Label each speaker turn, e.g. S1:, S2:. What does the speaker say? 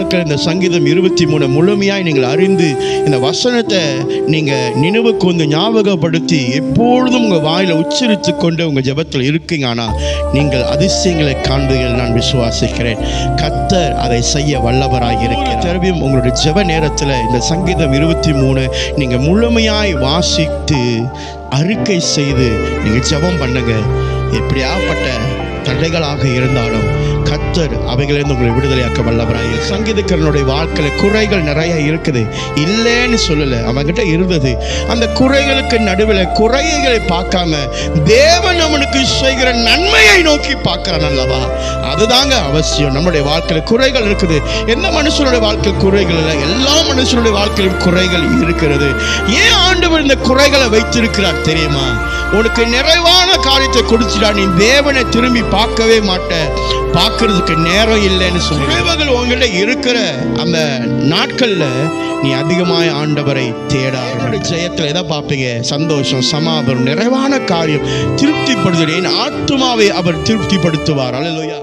S1: வாழ்க்கையில் இந்த சங்கீதம் 23 முழுமையாய் நீங்கள் அறிந்து இந்த வசனத்தை நீங்கள் நினைவு கொண்டு ஞாபகப்படுத்தி எப்பொழுதும் உங்கள் வாயில் உச்சரித்து கொண்டு உங்கள் ஜெபத்தில் இருக்கீங்க. ஆனால் நீங்கள் அதிசயங்களை காண்பீர்கள் நான் விசுவாசிக்கிறேன். கர்த்தர் அதை செய்ய வல்லவராக இருக்கிறார். திரும்பியும் உங்களுடைய ஜெப நேரத்தில் இந்த சங்கீதம் 23 நீங்கள் முழுமையாய் வாசித்து அறிக்கை செய்து நீங்கள் ஜெபம் பண்ணுங்க. எப்படியாப்பட்ட தடைகளாக இருந்தாலும் கர்த்தர் அவைகளிலிருந்து உங்களை விடுதலையாக்க வல்லவராக. சங்கீதக்காரனுடைய வாழ்க்கையில் குறைகள் நிறைய இருக்குது, இல்லைன்னு சொல்லலை, அவன்கிட்ட இருந்தது. அந்த குறைகளுக்கு நடுவில் குறைகளை பார்க்காம தேவன் அவனுக்கு செய்கிற நன்மையை நோக்கி பார்க்கிறான் அல்லவா? அதுதாங்க அவசியம். நம்முடைய வாழ்க்கையில் குறைகள் இருக்குது. எந்த மனுஷனுடைய வாழ்க்கையில் குறைகள் இல்லை? எல்லா மனுஷனுடைய வாழ்க்கையிலும் குறைகள் இருக்கிறது. ஏன் ஆண்டவர் இந்த குறைகளை வைத்திருக்கிறார் தெரியுமா? உனக்கு நிறைவான காரியத்தை கொடுத்துட்டா நீ தேவனை திரும்பி பார்க்கவே மாட்ட, பார்க்கறதுக்கு நேரம் இல்லைன்னு சொல்லி குறைவுகள் உங்கள்கிட்ட இருக்கிற அந்த நாட்கள்ல நீ அதிகமாக ஆண்டவரை தேடாரு. ஜெயத்தில் எதை பார்ப்பீங்க? சந்தோஷம், சமாதானம், நிறைவான காரியம், திருப்திப்படுத்துகிறேன். ஆத்துமாவை அவர் திருப்திப்படுத்துவார். அல்லேலூயா.